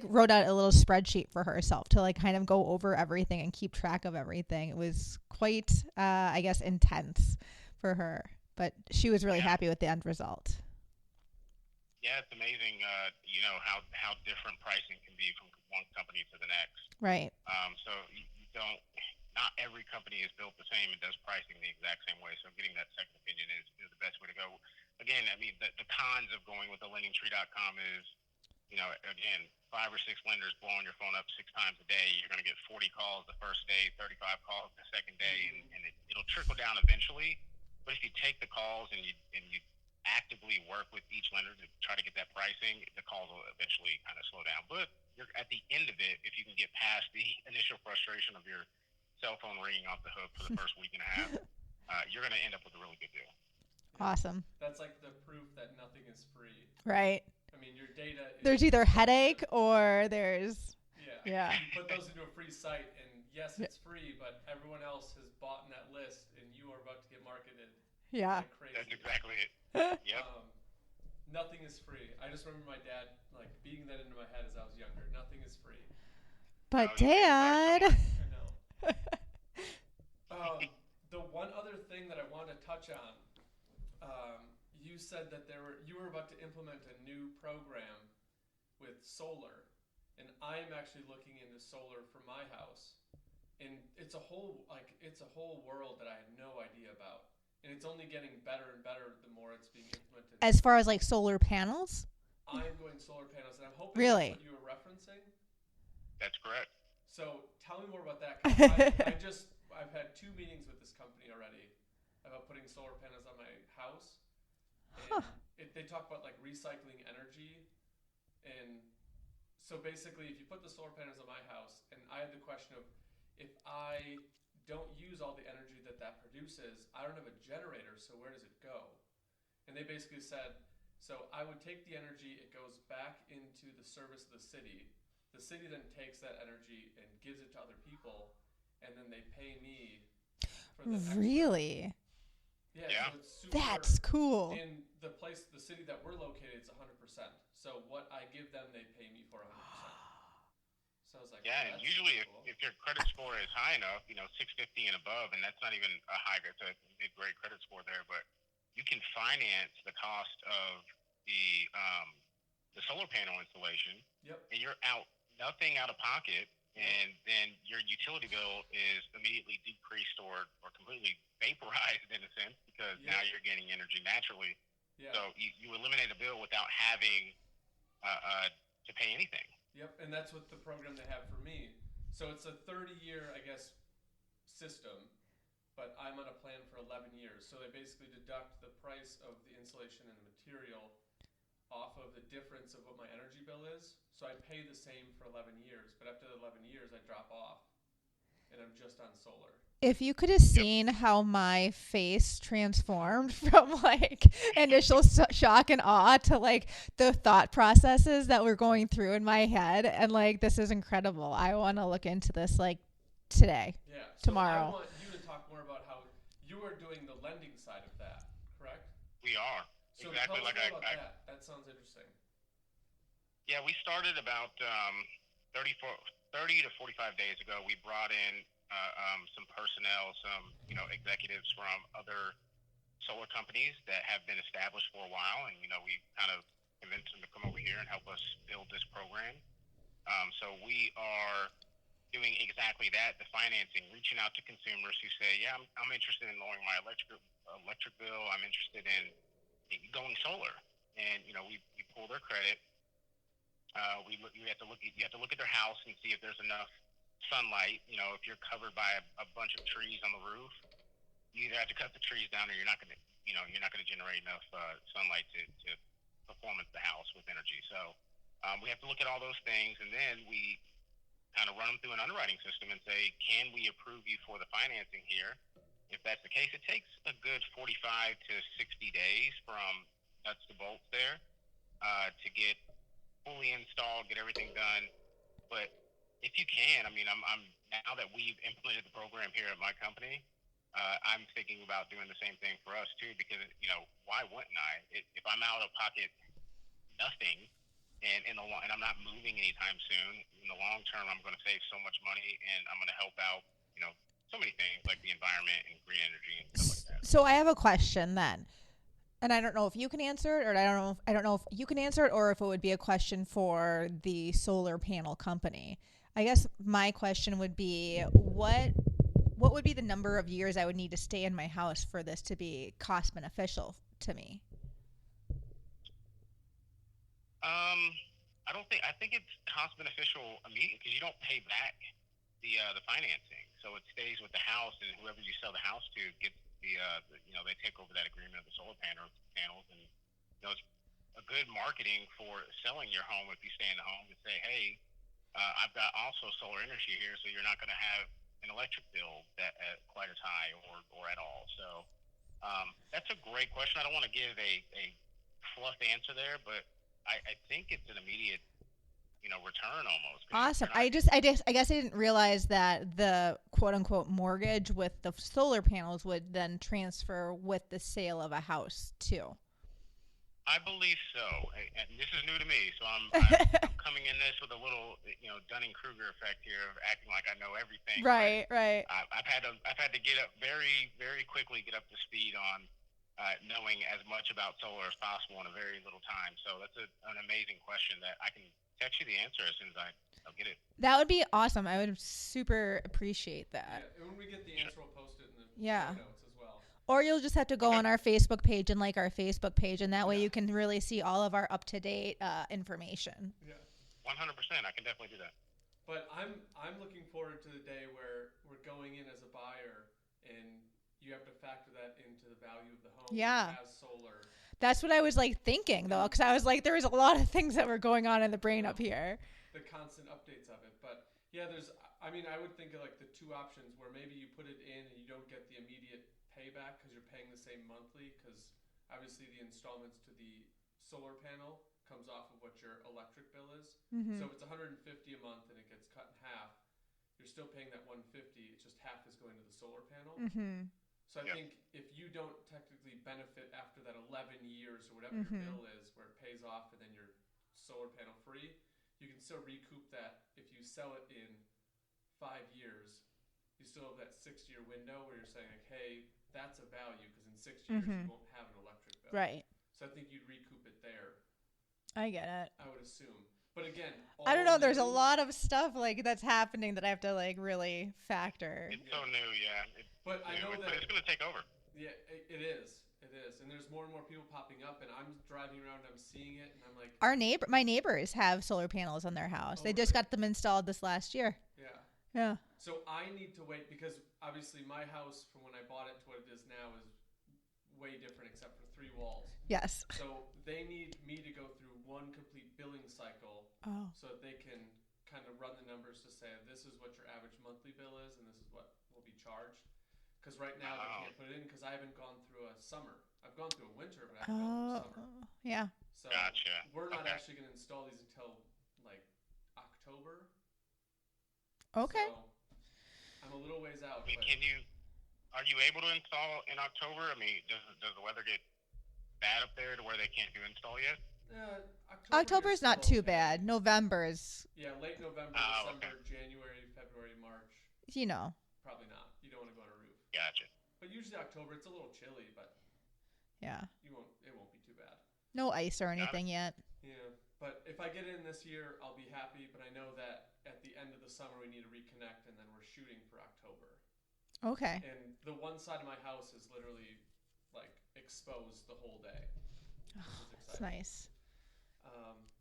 wrote out a little spreadsheet for herself to kind of go over everything and keep track of everything. It was quite I guess intense for her. But she was really happy with the end result. Yeah, it's amazing, how different pricing can be from one company to the next. Right. So you don't, not every company is built the same and does pricing the exact same way. So getting that second opinion is the best way to go. Again, I mean, the cons of going with the lendingtree.com is, again, 5 or 6 lenders blowing your phone up 6 times a day. You're going to get 40 calls the first day, 35 calls the second day, and it'll trickle down eventually. But if you take the calls and you actively work with each lender to try to get that pricing, the calls will eventually kind of slow down. But you're at the end of it, if you can get past the initial frustration of your cell phone ringing off the hook for the first week and a half, you're going to end up with a really good deal. Awesome. That's like the proof that nothing is free. Right. I mean, your data is... There's either headache or there's... Yeah. You put those into a free site, and yes, it's free, but everyone else has bought in that list, and you are about to get marketed. Yeah. Like crazy. That's exactly it. Yep. Nothing is free. I just remember my dad beating that into my head as I was younger. Nothing is free. But Dad. I know. The one other thing that I wanted to touch on, you said that you were about to implement a new program with solar, and I'm actually looking into solar for my house, and it's a whole world that I had no idea about. And it's only getting better and better the more it's being implemented. As far as solar panels? I'm going solar panels, and I'm hoping really? That's what you were referencing. That's correct. So tell me more about that. 'Cause I've had 2 meetings with this company already about putting solar panels on my house. And they talk about recycling energy. And so basically, if you put the solar panels on my house, and I had the question of, if I don't use all the energy that produces, I don't have a generator, so where does it go? And they basically said, so I would take the energy, it goes back into the service of the city. The city then takes that energy and gives it to other people, and then they pay me for the extra. Really? Yeah. So it's super, that's cool. In the city that we're located, it's 100%. So what I give them, they pay me for 100%. So I was like, yeah, and usually if your credit score is high enough, 650 and above, and that's not even a high grade, so it's a mid-grade credit score there, but you can finance the cost of the solar panel installation. Yep. And you're nothing out of pocket, and then your utility bill is immediately decreased or completely vaporized in a sense, because now you're getting energy naturally. Yeah. So you eliminate a bill without having to pay anything. Yep, and that's what the program they have for me. So it's a 30-year, I guess, system, but I'm on a plan for 11 years. So they basically deduct the price of the insulation and the material off of the difference of what my energy bill is. So I pay the same for 11 years, but after the 11 years, I drop off, and I'm just on solar. If you could have seen how my face transformed from initial shock and awe to the thought processes that were going through in my head, and this is incredible. I want to look into this today. Yeah. Tomorrow. I want you to talk more about how you are doing the lending side of that, correct? We are. So exactly tell us more about that. That sounds interesting. Yeah, we started about 30 to 45 days ago. We brought in some personnel, some executives from other solar companies that have been established for a while, and we kind of convinced them to come over here and help us build this program. So we are doing exactly that, the financing, reaching out to consumers who say, yeah, I'm interested in lowering my electric bill. I'm interested in going solar. And, we pull their credit. You have to look at their house and see if there's enough sunlight. If you're covered by a bunch of trees on the roof, you either have to cut the trees down, or you're not going to generate enough sunlight to performance the house with energy. So we have to look at all those things, and then we kind of run them through an underwriting system and say, can we approve you for the financing here? If that's the case, it takes a good 45 to 60 days from nuts to bolts there to get fully installed, get everything done. But if you can, I'm now that we've implemented the program here at my company, I'm thinking about doing the same thing for us too, because why wouldn't I? If I'm out of pocket nothing, and I'm not moving anytime soon, in the long term, I'm going to save so much money, and I'm going to help out, so many things like the environment and green energy and stuff like that. So I have a question then. And I don't know if you can answer it, or I don't know if you can answer it, or if it would be a question for the solar panel company. I guess my question would be, what would be the number of years I would need to stay in my house for this to be cost beneficial to me? I think it's cost beneficial immediately, because you don't pay back the financing, so it stays with the house, and whoever you sell the house to gets they take over that agreement of the solar panels, and it's a good marketing for selling your home. If you stay in the home and say, hey, I've got also solar energy here, so you're not going to have an electric bill that quite as high or at all. So that's a great question. I don't want to give a fluff answer there, but I think it's an immediate return almost. Awesome. I guess I didn't realize that the quote unquote mortgage with the solar panels would then transfer with the sale of a house too. I believe so. And this is new to me, so I'm coming in this with a little, Dunning-Kruger effect here of acting like I know everything. Right. I've had to get up very, very quickly, get up to speed on knowing as much about solar as possible in a very little time. So that's an amazing question that I can text you the answer as soon as I'll get it. That would be awesome. I would super appreciate that. Yeah, and when we get the answer, we'll post it in the Yeah. show notes as well. Or you'll just have to go on our Facebook page and like our Facebook page, and that way you can really see all of our up-to-date information. Yeah. 100%. I can definitely do that. But I'm looking forward to the day where we're going in as a buyer, and you have to factor that into the value of the home. Yeah. As solar. That's what I was thinking though, because I was like, there was a lot of things that were going on in the brain up here. The constant updates of it. But yeah, I would think of the two options where maybe you put it in and you don't get the immediate payback because you're paying the same monthly, because obviously the installments to the solar panel comes off of what your electric bill is. Mm-hmm. So if it's $150 a month and it gets cut in half, you're still paying that $150. It's just half is going to the solar panel. Mm-hmm. So I think if you don't technically benefit after that 11 years or whatever your bill is, where it pays off and then you're solar panel free, you can still recoup that. If you sell it in 5 years, you still have that 6-year window where you're saying, hey, that's a value, because in 6 years you won't have an electric bill. Right. So I think you'd recoup it there. I get it. I would assume. But again, I don't know. There's a lot of stuff that's happening that I have to really factor. It's so new, yeah. But I know that it's going to take over. Yeah, it is. It is. And there's more and more people popping up, and I'm driving around and I'm seeing it, and I'm like, my neighbors have solar panels on their house. They just got them installed this last year. Yeah. Yeah. So I need to wait, because obviously my house from when I bought it to what it is now is way different except for 3 walls. Yes. So they need me to go through one complete billing cycle so that they can kind of run the numbers to say this is what your average monthly bill is and this is what will be charged. Because right now they can't put it in because I haven't gone through a summer. I've gone through a winter, but I haven't gone through a summer. Yeah. So Gotcha. we're not actually going to install these until October. Okay. So I'm a little ways out. Are you able to install in October? I mean, does the weather get bad up there to where they can't do install yet? October's not too bad. November is. Yeah, late November, December, January, February, March. Probably not. You don't want to go on a roof. Gotcha. But usually October, it's a little chilly, but yeah, it won't be too bad. No ice or anything yet. Yeah, But if I get in this year, I'll be happy. But I know that at the end of the summer, we need to reconnect, and then we're shooting for October. Okay. And the one side of my house is literally like exposed the whole day. Oh, that's nice.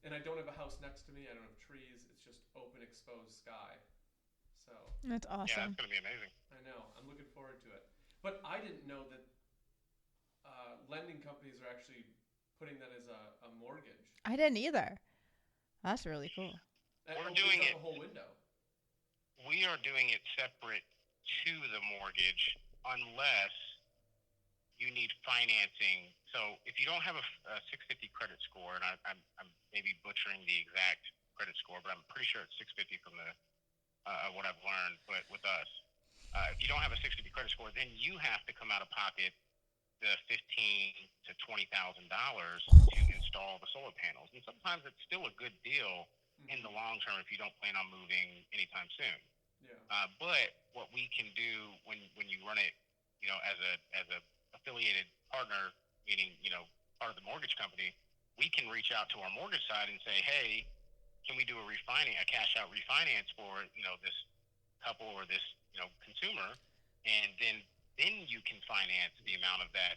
And I don't have a house next to me. I don't have trees. It's just open, exposed sky. So that's awesome. Yeah, it's going to be amazing. I know. I'm looking forward to it. But I didn't know that lending companies are actually putting that as a mortgage. I didn't either. That's really cool. That We're doing it. The whole window. We are doing it separate to the mortgage unless you need financing. So if you don't have a 650 credit score, and I'm maybe butchering the exact credit score, but I'm pretty sure it's 650 from the what I've learned. But with us, if you don't have a 650 credit score, then you have to come out of pocket the $15,000 to $20,000 to install the solar panels. And sometimes it's still a good deal in the long term if you don't plan on moving anytime soon. Yeah. But what we can do when you run it, as a affiliated partner, meaning part of the mortgage company, we can reach out to our mortgage side and say, hey, can we do a cash out refinance for this couple or this consumer, and then you can finance the amount of that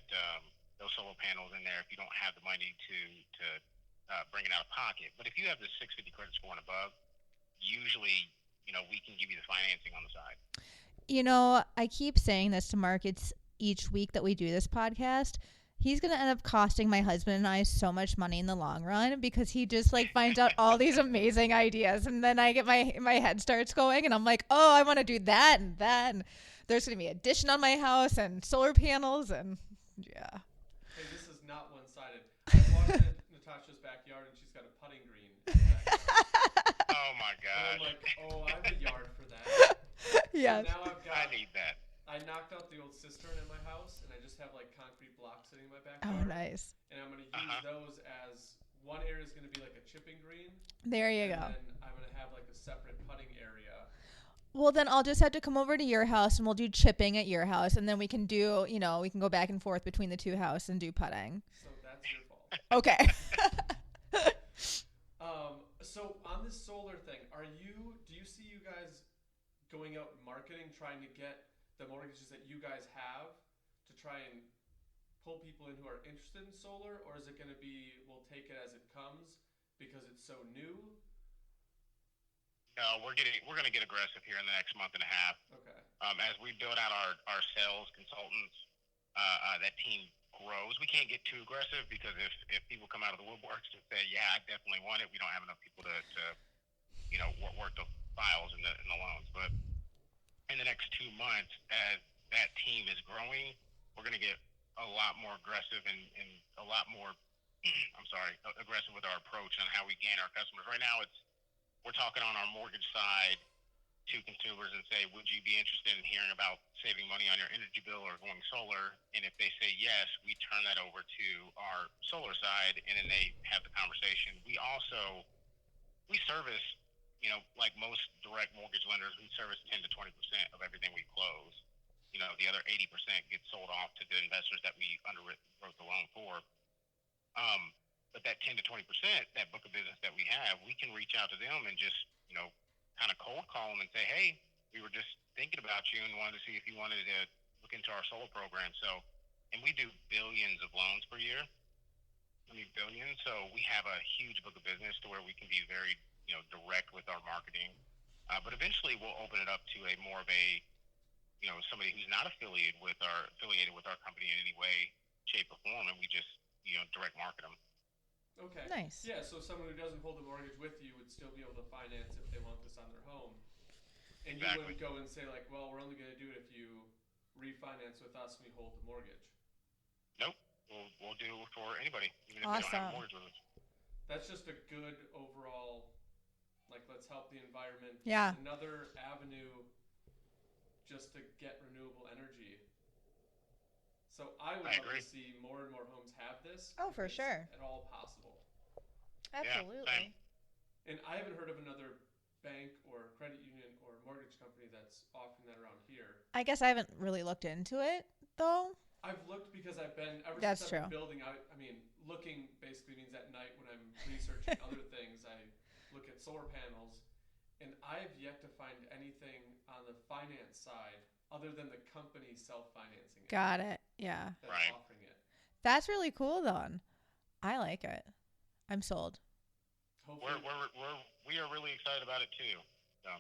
those solar panels in there if you don't have the money to bring it out of pocket. But if you have the 650 credit score and above, usually we can give you the financing on the side. I keep saying this to Mark. It's each week that we do this podcast. He's going to end up costing my husband and I so much money in the long run because he just finds out all these amazing ideas. And then I get my head starts going and I'm like, oh, I want to do that and that. And there's going to be addition on my house and solar panels and yeah. Hey, this is not one-sided. I walked in Natasha's backyard and she's got a putting green. Oh my gosh. And I'm like, oh, I have a yard for that. Yes. So now I need that. I knocked out the old cistern in my house, and I just have concrete blocks sitting in my backyard. Oh, nice. And I'm going to use those as one area is going to be like a chipping green. There you go. And then I'm going to have a separate putting area. Well, then I'll just have to come over to your house, and we'll do chipping at your house, and then we can do, we can go back and forth between the two houses and do putting. So that's your fault. Okay. So on this solar thing, do you see you guys going out marketing, trying to get the mortgages that you guys have to try and pull people in who are interested in solar, or is it going to be we'll take it as it comes because it's so new? No, we're going to get aggressive here in the next month and a half. Okay. As we build out our sales consultants, that team grows. We can't get too aggressive because if people come out of the woodworks and say, yeah, I definitely want it, we don't have enough people to work the files and the loans. But in the next 2 months, as that team is growing, we're going to get a lot more aggressive and a lot more, aggressive with our approach on how we gain our customers. Right now, we're talking on our mortgage side to consumers and say, would you be interested in hearing about saving money on your energy bill or going solar? And if they say yes, we turn that over to our solar side, and then they have the conversation. We service, like most direct mortgage lenders, we service 10 to 20% of everything we close. The other 80% gets sold off to the investors that we wrote the loan for. But that 10 to 20%, that book of business that we have, we can reach out to them and just, kind of cold call them and say, hey, we were just thinking about you and wanted to see if you wanted to look into our solar program. So, and we do billions of loans per year. Billions. So we have a huge book of business to where we can be very, direct with our marketing. But eventually we'll open it up to a more of a, somebody who's not affiliated with our company in any way, shape, or form, and we just, direct market them. Okay. Nice. Yeah, so someone who doesn't hold the mortgage with you would still be able to finance if they want this on their home. And exactly. You wouldn't go and say well, we're only going to do it if you refinance with us and we hold the mortgage. Nope. We'll do it for anybody, even if awesome. they don't have a mortgage with us. That's just a good overall, let's help the environment. Yeah. Another avenue just to get renewable energy. So I would love to see more and more homes have this. Oh, for sure. At all possible. Absolutely. Yeah, and I haven't heard of another bank or credit union or mortgage company that's offering that around here. I guess I haven't really looked into it, though. I've looked because I've been, ever That's since true. I've been building out, looking basically means at night when I'm researching other things, I look at solar panels, and I've yet to find anything on the finance side other than the company self-financing it. Got it. Yeah. That's Right. offering it. That's really cool, though. I like it. I'm sold. Hopefully, We are really excited about it too. So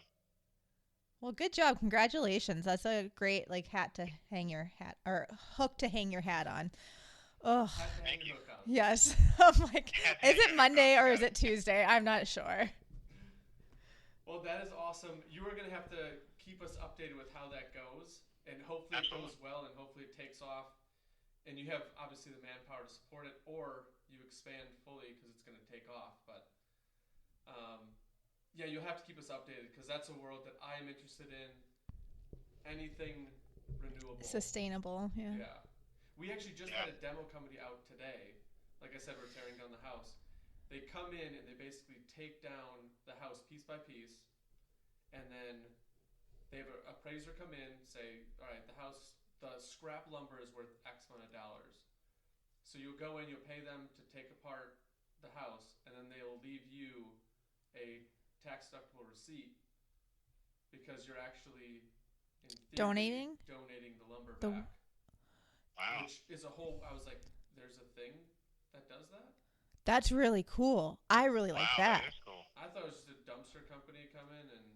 Well, good job. Congratulations. That's a great hat to hang your hat or hook to hang your hat on. Oh, have to hang Thank your you. hook on. yes. I'm like, is it Monday or is it Tuesday? I'm not sure. Well, that is awesome. You are going to have to keep us updated with how that goes, and hopefully it goes well, and hopefully it takes off. And you have obviously the manpower to support it, or you expand fully because it's going to take off. But yeah, you'll have to keep us updated because that's a world that I am interested in. Anything renewable, Sustainable. Yeah. Yeah, we actually just had a demo company out today. Like I said, we're tearing down the house. They come in and they basically take down the house piece by piece, and then they have an appraiser come in, say, all right, the scrap lumber is worth X amount of dollars. So you'll go in, you'll pay them to take apart the house, and then they'll leave you a tax deductible receipt because you're actually in theory, donating the lumber back. Wow. Which is a whole, I was like, there's a thing that does that? That's really cool. I really like that. That is cool. I thought it was just a dumpster company come in and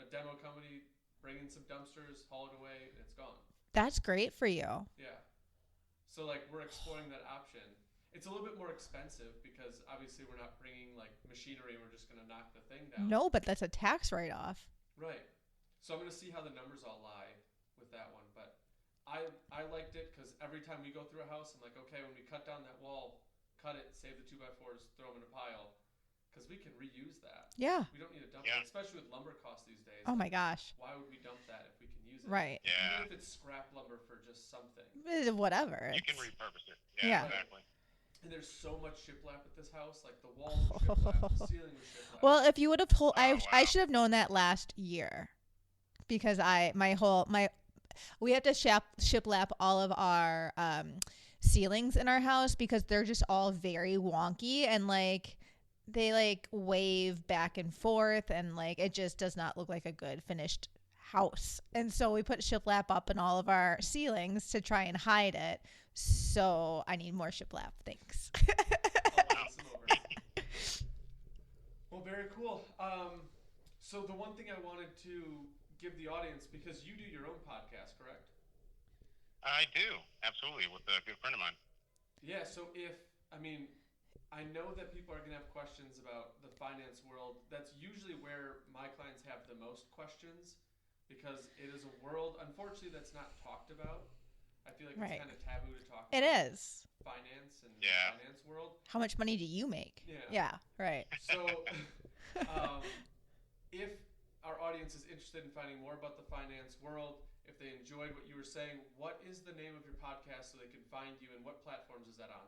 a demo company bring in some dumpsters, haul it away, and it's gone. That's great for you. Yeah. So we're exploring that option. It's a little bit more expensive because obviously we're not bringing machinery and we're just going to knock the thing down. No, but that's a tax write-off. Right. So I'm going to see how the numbers all lie with that one. But I liked it because every time we go through a house, I'm like, okay, when we cut down that wall, cut it, save the 2x4s, throw them in a pile. Because we can reuse that. Yeah. We don't need to dump it, especially with lumber costs these days. Oh my gosh. Why would we dump that if we can use it? Right. Yeah. Even if it's scrap lumber for just something. Whatever. You can repurpose it. Yeah. Exactly. And there's so much shiplap at this house. Like the walls were shiplap, the ceiling was shiplap. Well, if you would have told, Oh, I wow. should have known that last year, because we have to shiplap all of our ceilings in our house because they're just all very wonky and they wave back and forth and it just does not look like a good finished house. And so we put shiplap up in all of our ceilings to try and hide it. So I need more shiplap. Thanks. I'll send some over. Well, very cool. So the one thing I wanted to give the audience, because you do your own podcast, correct? I do, absolutely, with a good friend of mine. Yeah, so I know that people are going to have questions about the finance world. That's usually where my clients have the most questions because it is a world, unfortunately, that's not talked about. I feel like it's kind of taboo to talk about. It is. Finance and the finance world. How much money do you make? Yeah, right. So if our audience is interested in finding more about the finance world, if they enjoyed what you were saying, what is the name of your podcast so they can find you, and what platforms is that on?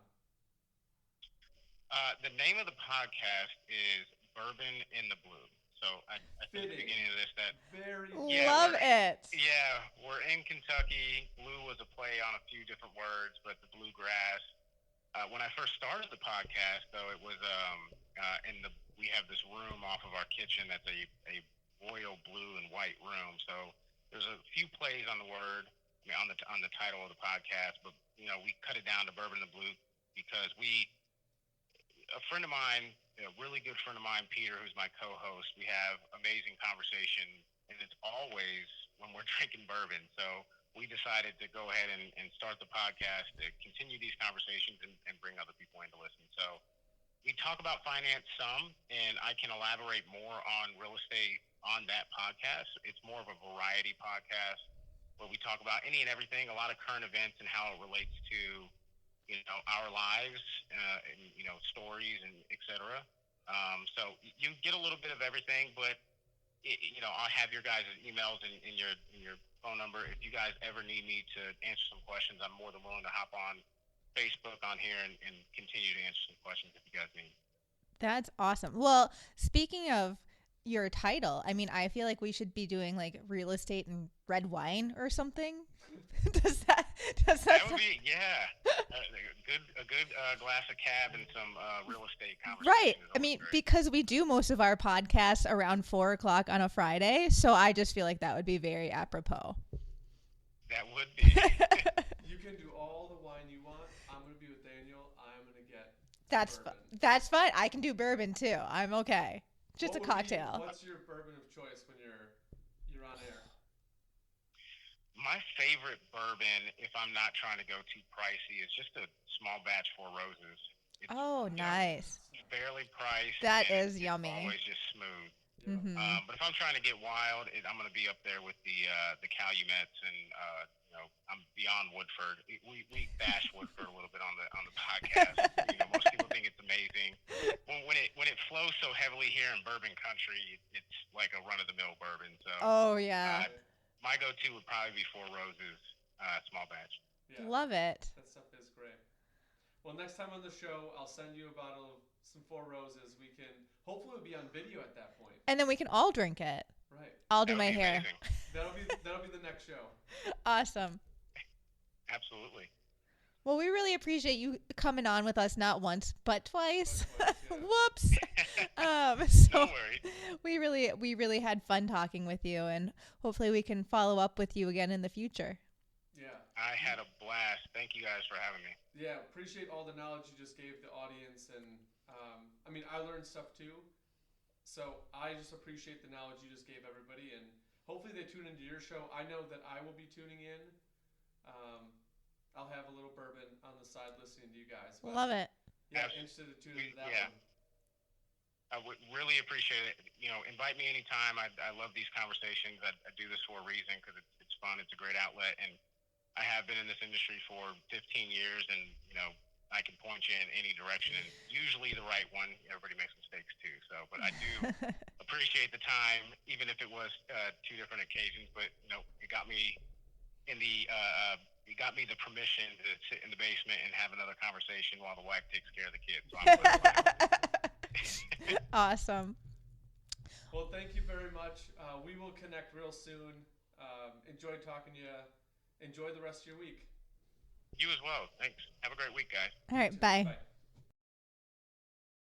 The name of the podcast is Bourbon in the Blue. So I think at the beginning of this that very love it. Yeah, we're in Kentucky. Blue was a play on a few different words, but the bluegrass. When I first started the podcast, though, it was we have this room off of our kitchen that's a royal blue and white room. So there's a few plays on the word, on the title of the podcast, but we cut it down to Bourbon in the Blue because a friend of mine, a really good friend of mine, Peter, who's my co-host, we have amazing conversation, and it's always when we're drinking bourbon. So we decided to go ahead and start the podcast to continue these conversations and bring other people in to listen. So we talk about finance some, and I can elaborate more on real estate on that podcast. It's more of a variety podcast where we talk about any and everything, a lot of current events and how it relates to our lives, and stories and etc. So you get a little bit of everything, but I'll have your guys' emails and your phone number. If you guys ever need me to answer some questions, I'm more than willing to hop on Facebook on here and continue to answer some questions if you guys need. That's awesome. Well, speaking of your title. I mean, I feel like we should be doing like real estate and red wine or something. does that That would be, a good glass of cab and some real estate conversation. Right. I mean, because we do most of our podcasts around 4:00 on a Friday, so I just feel like that would be very apropos. That would be. You can do all the wine you want. I'm going to be with Daniel. I'm going to get bourbon. That's fine. I can do bourbon too. I'm okay. Just a cocktail. What's your bourbon of choice when you're on air? My favorite bourbon, if I'm not trying to go too pricey, is just a small batch Four Roses. It's, nice. It's fairly priced. That is yummy. It's always just smooth. Mm-hmm. But if I'm trying to get wild, I'm going to be up there with the Calumets, and I'm beyond Woodford. We bash Woodford a little bit on the podcast. Most people think it's amazing. When it flows so heavily here in bourbon country, it's like a run of the mill bourbon. So my go-to would probably be Four Roses, small batch. Yeah. Love it. That stuff is great. Well, next time on the show, I'll send you a bottle of some Four Roses. We can hopefully be on video at that point. And then we can all drink it. Right. I'll do my hair. That'll be the next show. Awesome. Absolutely. Well, we really appreciate you coming on with us, not once, but twice. Yeah. Whoops. No worries. We really had fun talking with you, and hopefully we can follow up with you again in the future. Yeah. I had a blast. Thank you guys for having me. Yeah, appreciate all the knowledge you just gave the audience, and I learned stuff too. So I just appreciate the knowledge you just gave everybody, and hopefully they tune into your show. I know that I will be tuning in. I'll have a little bourbon on the side listening to you guys. But love it. Yeah, interested to tune into that one. I would really appreciate it. Invite me anytime. I love these conversations. I do this for a reason because it's fun. It's a great outlet, and I have been in this industry for 15 years, and I can point you in any direction, and usually the right one. Everybody makes mistakes too. So, but I do appreciate the time, even if it was 2 different occasions. But it got me in the it got me the permission to sit in the basement and have another conversation while the wife takes care of the kids. So I'm Awesome. Well, thank you very much. We will connect real soon. Enjoyed talking to you. Enjoy the rest of your week. You as well. Thanks. Have a great week, guys. All right. Bye. Bye.